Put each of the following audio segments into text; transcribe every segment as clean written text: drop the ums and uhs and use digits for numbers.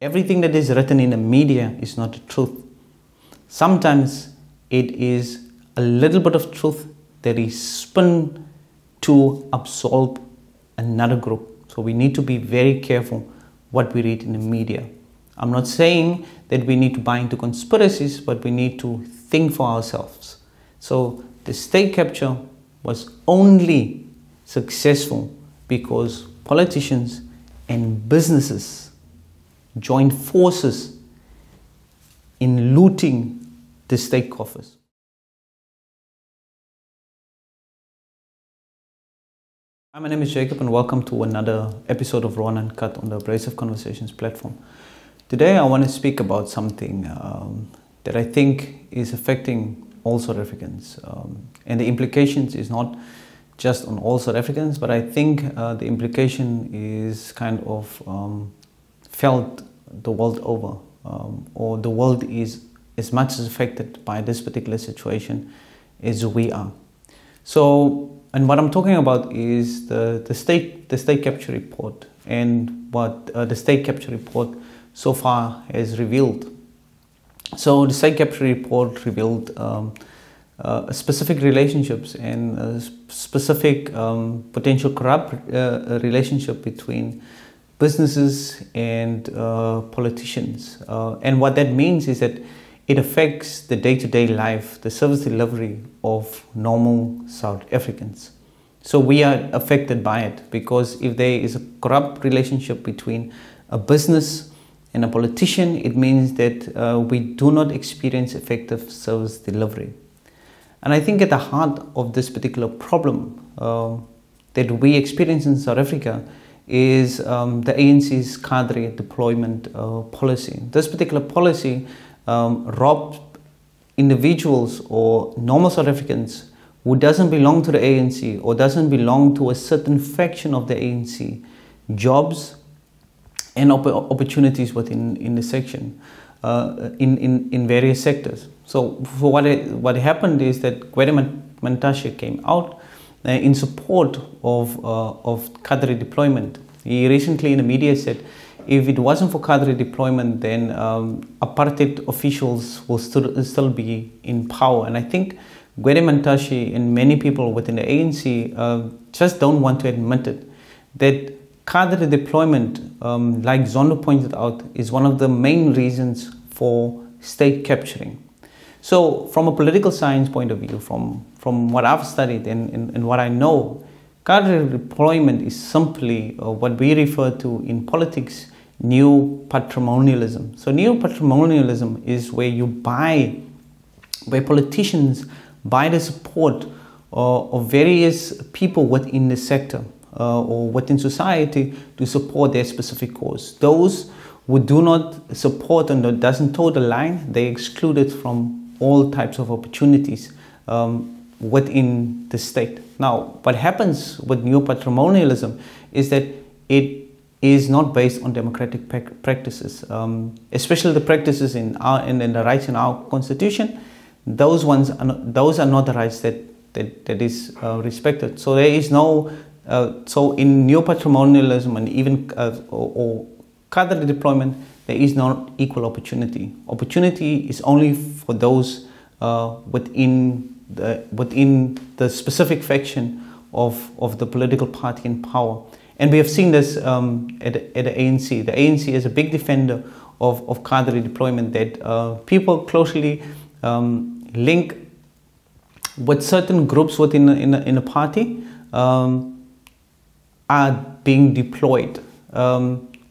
Everything that is written in the media is not the truth. Sometimes it is a little bit of truth that is spun to absolve another group. So we need to be very careful what we read in the media. I'm not saying that we need to buy into conspiracies, but we need to think for ourselves. So the state capture was only successful because politicians and businesses joined forces in looting the state coffers. Hi, my name is Jacob and welcome to another episode of Raw and Uncut on the Abrasive Conversations platform. Today I want to speak about something that I think is affecting all South Africans. And the implications is not just on all South Africans, but I think the implication is kind of felt the world over, or the world is as much as affected by this particular situation as we are. So, and what I'm talking about is the state capture report and what the state capture report so far has revealed. So the state capture report revealed specific relationships and specific potential corrupt relationship between businesses and politicians. And what that means is that it affects the day-to-day life, the service delivery of normal South Africans. So we are affected by it because if there is a corrupt relationship between a business and a politician, it means that we do not experience effective service delivery. And I think at the heart of this particular problem that we experience in South Africa is the ANC's cadre deployment policy. This particular policy robbed individuals or normal South Africans who doesn't belong to the ANC or doesn't belong to a certain faction of the ANC jobs and opportunities within the section in various sectors. So for what happened is that Gwede Mantashe came out in support of cadre deployment. He recently in the media said if it wasn't for cadre deployment, then apartheid officials will still be in power. And I think Gwede Mantashe and many people within the ANC just don't want to admit it, that cadre deployment, like Zondo pointed out, is one of the main reasons for state capturing. So from a political science point of view, from what I've studied and what I know, cadre deployment is simply what we refer to in politics, new patrimonialism. So new patrimonialism is where where politicians buy the support of various people within the sector or within society to support their specific cause. Those who do not support and doesn't toe the line, they excluded from all types of opportunities within the state. Now, what happens with new patrimonialism is that it is not based on democratic practices, especially the practices in the rights in our constitution. Those are not the rights that is respected. So there is no. So in new patrimonialism and even or cadre deployment, there is no equal opportunity. Opportunity is only for those within the specific faction of the political party in power. And we have seen this at the ANC. The ANC is a big defender of cadre deployment, that people closely link with certain groups within a party are being deployed.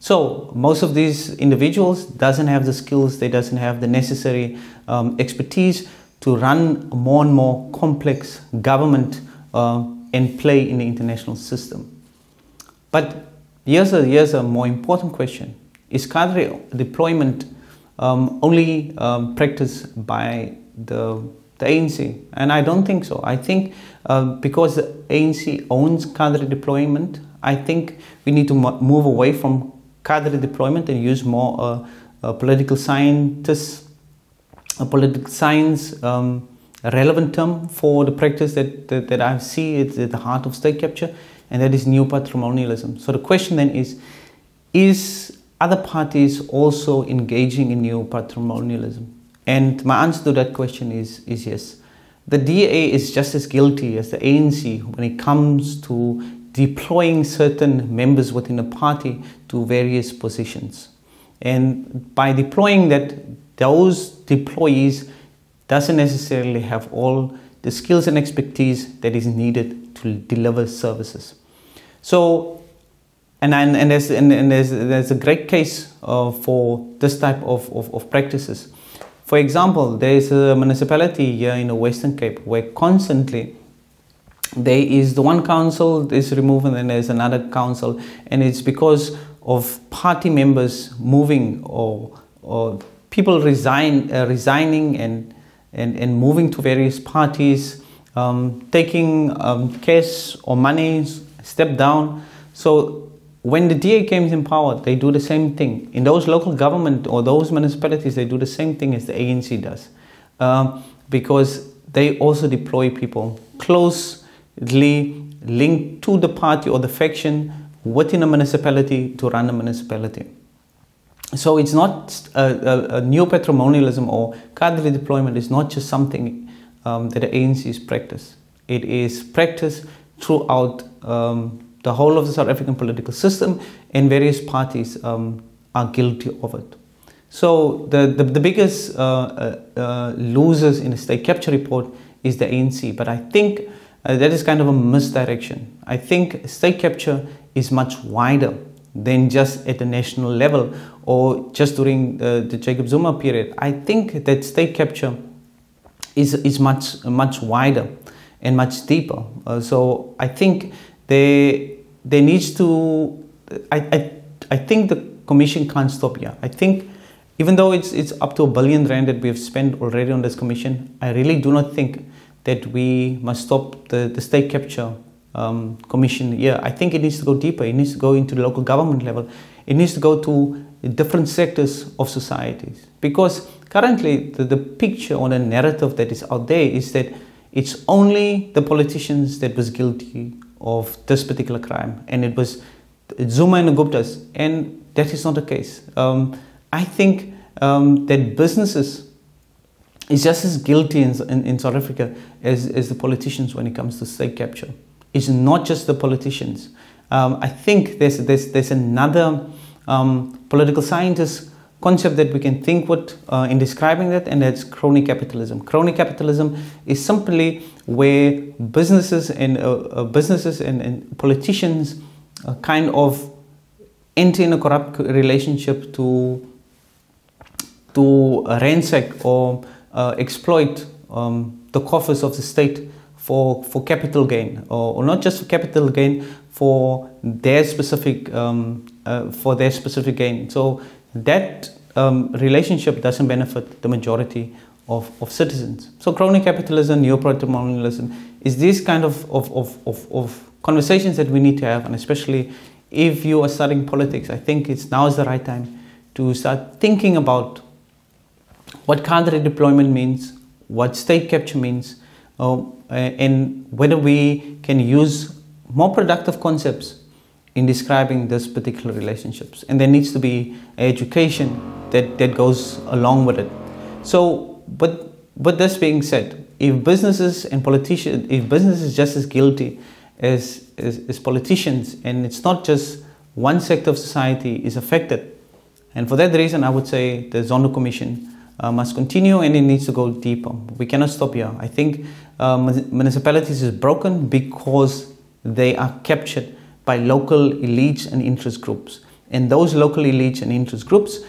So most of these individuals doesn't have the skills, they doesn't have the necessary expertise to run more and more complex government and play in the international system. But here's a more important question. Is cadre deployment only practiced by the ANC? And I don't think so. I think because the ANC owns cadre deployment, I think we need to move away from cadre deployment and use more political scientists, a political science relevant term for the practice that I see is at the heart of state capture, and that is new patrimonialism. So the question then is other parties also engaging in neo-patrimonialism? And my answer to that question is yes. The DA is just as guilty as the ANC when it comes to deploying certain members within the party to various positions. And by deploying that, those deployees doesn't necessarily have all the skills and expertise that is needed to deliver services. So, there's a great case for this type of practices. For example, there is a municipality here in the Western Cape where constantly there is the one council is removed and then there's another council, and it's because of party members moving or people resigning and moving to various parties, taking cash or money, step down. So when the DA comes in power, they do the same thing. In those local government or those municipalities, they do the same thing as the ANC does. Because they also deploy people closely linked to the party or the faction within a municipality to run a municipality. So it's not a neo-patrimonialism or cadre deployment is not just something that the ANC is practice. It is practiced throughout the whole of the South African political system, and various parties are guilty of it. So the biggest losers in the state capture report is the ANC, but I think that is kind of a misdirection. I think state capture is much wider than just at the national level or just during the Jacob Zuma period. I think that state capture is much wider and much deeper. So I think there needs to, I think the commission can't stop here. I think even though it's up to R1 billion that we have spent already on this commission, I really do not think that we must stop the state capture commission here. I think it needs to go deeper. It needs to go into the local government level. It needs to go to different sectors of societies. Because currently the picture or the narrative that is out there is that it's only the politicians that was guilty of this particular crime, and it was Zuma and the Guptas, and that is not the case. I think that businesses is just as guilty in South Africa as the politicians when it comes to state capture. It's not just the politicians. I think there's another political scientist concept that we can think with in describing that, and that's crony capitalism. Crony capitalism is simply where businesses and politicians kind of enter in a corrupt relationship to ransack or exploit the coffers of the state for capital gain, or not just for capital gain, for their specific gain. So that relationship doesn't benefit the majority of citizens. So crony capitalism, neo-patrimonialism is this kind of conversations that we need to have, and especially if you are studying politics, I think now is the right time to start thinking about what cadre deployment means, what state capture means, and whether we can use more productive concepts in describing this particular relationships. And there needs to be education that goes along with it. So, but this being said, if businesses and politicians, if business is just as guilty as politicians, and it's not just one sector of society is affected, and for that reason I would say the Zondo Commission must continue, and it needs to go deeper. We cannot stop here. I think municipalities is broken because they are captured by local elites and interest groups. And those local elites and interest groups,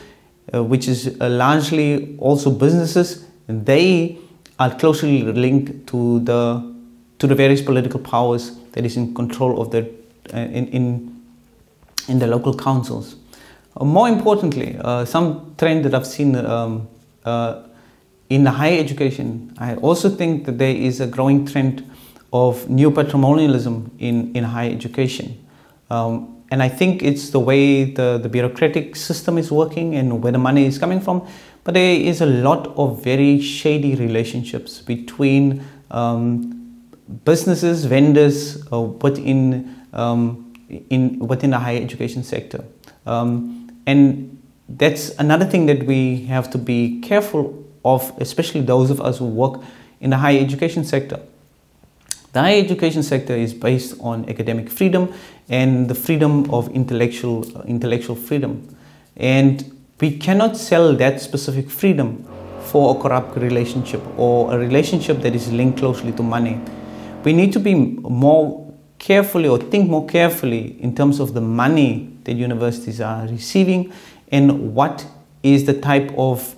which is largely also businesses, they are closely linked to the various political powers that is in control of the in the local councils. More importantly, some trend that I've seen in higher education, I also think that there is a growing trend of neo-patrimonialism in higher education. And I think it's the way the bureaucratic system is working and where the money is coming from. But there is a lot of very shady relationships between businesses, within the higher education sector. And And that's another thing that we have to be careful of, especially those of us who work in the higher education sector. The higher education sector is based on academic freedom and the freedom of intellectual freedom. And we cannot sell that specific freedom for a corrupt relationship or a relationship that is linked closely to money. We need to be more carefully, or think more carefully in terms of the money that universities are receiving and what is the type of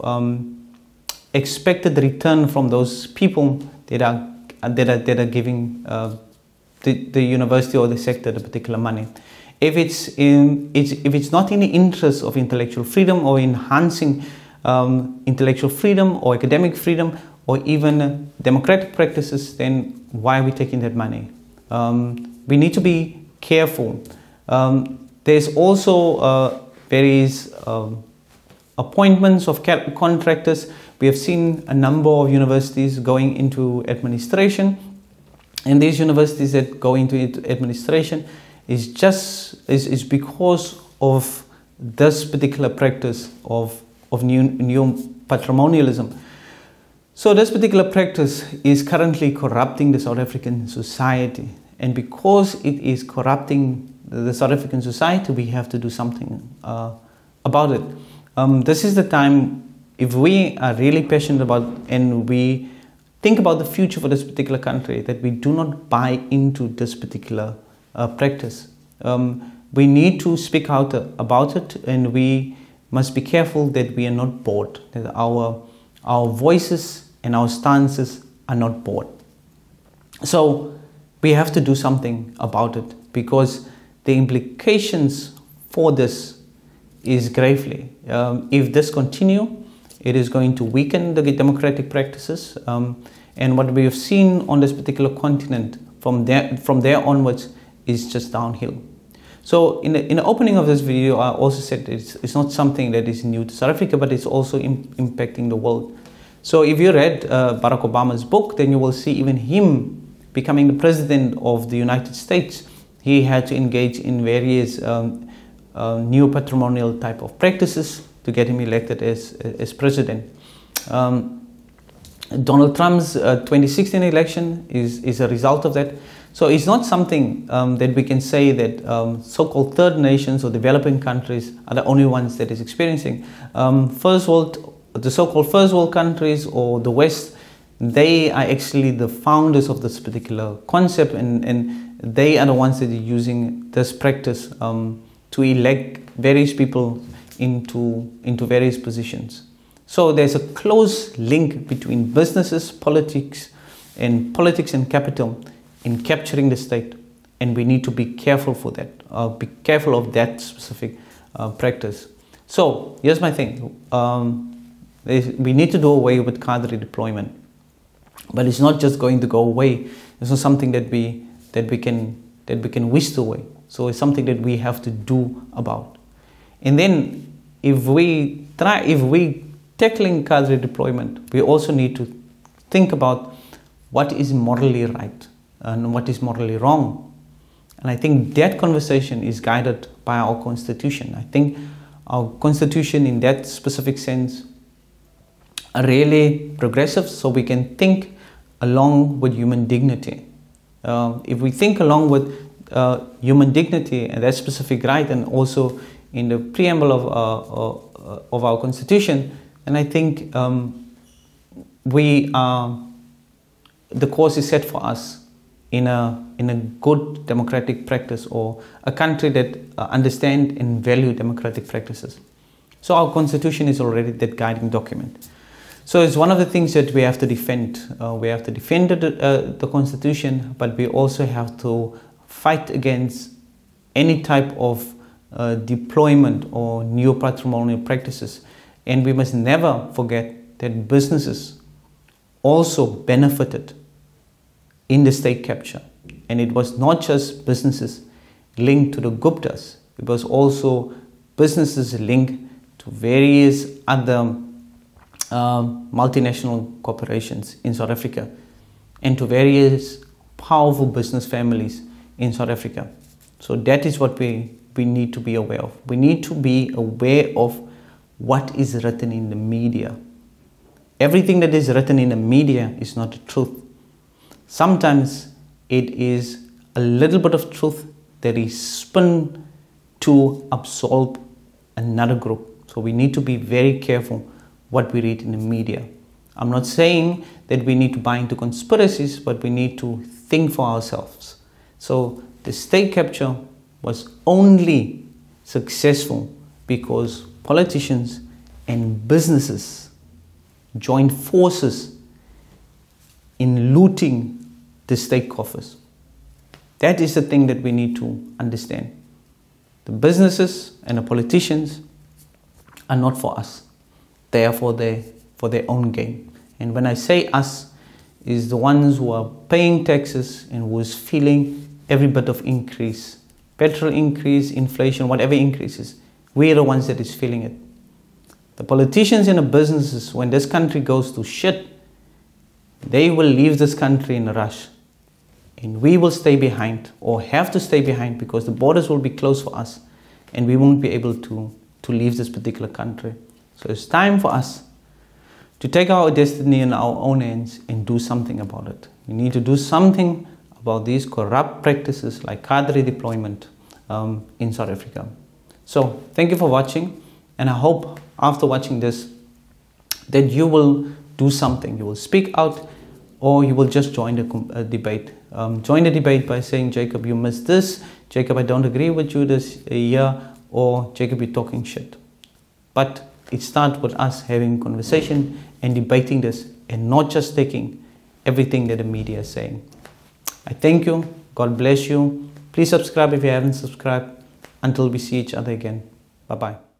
expected return from those people that are giving the university or the sector the particular money. If it's not in the interest of intellectual freedom or enhancing intellectual freedom or academic freedom or even democratic practices, then why are we taking that money? We need to be careful. There's also various appointments of contractors. We have seen a number of universities going into administration, and these universities that go into administration is because of this particular practice of new patrimonialism. So this particular practice is currently corrupting the South African society, and because it is corrupting the South African society, we have to do something about it. This is the time, if we are really passionate about and we think about the future for this particular country, that we do not buy into this particular practice. We need to speak out about it, and we must be careful that we are not bought, that our voices and our stances are not bought. So we have to do something about it, because the implications for this is gravely. If this continue, it is going to weaken the democratic practices, and what we have seen on this particular continent from there onwards is just downhill. So in the opening of this video, I also said it's not something that is new to South Africa, but it's also impacting the world. So if you read Barack Obama's book, then you will see even him becoming the president of the United States, he had to engage in various new patrimonial type of practices to get him elected as president. Donald Trump's 2016 election is a result of that. So it's not something that we can say that so-called third nations or developing countries are the only ones that is experiencing. The so-called first world countries or the West, they are actually the founders of this particular concept, and they are the ones that are using this practice to elect various people into various positions. So there's a close link between politics and capital in capturing the state, and we need to be careful for that. Be careful of that specific practice. So here's my thing: we need to do away with cadre deployment, but it's not just going to go away. It's not something that we can whisk away. So it's something that we have to do about. And then if we tackling cadre deployment, we also need to think about what is morally right and what is morally wrong. And I think that conversation is guided by our constitution. I think our constitution in that specific sense are really progressive, so we can think along with human dignity. If we think along with human dignity and that specific right, and also in the preamble of our constitution, and I think the course is set for us in a good democratic practice, or a country that understand and value democratic practices. So our constitution is already that guiding document. So it's one of the things that we have to defend. We have to defend the constitution, but we also have to fight against any type of deployment or new patrimonial practices. And we must never forget that businesses also benefited in the state capture. And it was not just businesses linked to the Guptas, it was also businesses linked to various other multinational corporations in South Africa, and to various powerful business families in South Africa. So that is what we we need to be aware of. We need to be aware of what is written in the media. Everything that is written in the media is not the truth. Sometimes it is a little bit of truth that is spun to absolve another group. So we need to be very careful what we read in the media. I'm not saying that we need to buy into conspiracies, but we need to think for ourselves. So the state capture was only successful because politicians and businesses joined forces in looting the state coffers. That is the thing that we need to understand. The businesses and the politicians are not for us. They are for their own gain. And when I say us, is the ones who are paying taxes and who is feeling every bit of increase. Petrol increase, inflation, whatever increases. We are the ones that is feeling it. The politicians and the businesses, when this country goes to shit, they will leave this country in a rush. And we will stay behind, or have to stay behind, because the borders will be closed for us and we won't be able to leave this particular country. So it's time for us to take our destiny in our own hands and do something about it. We need to do something about these corrupt practices like cadre deployment in South Africa. So thank you for watching, and I hope after watching this that you will do something. You will speak out, or you will just join the debate. Join the debate by saying, Jacob, you missed this. Jacob, I don't agree with you this year. Or Jacob, you're talking shit. But it starts with us having conversation and debating this, and not just taking everything that the media is saying. I thank you. God bless you. Please subscribe if you haven't subscribed. Until we see each other again. Bye-bye.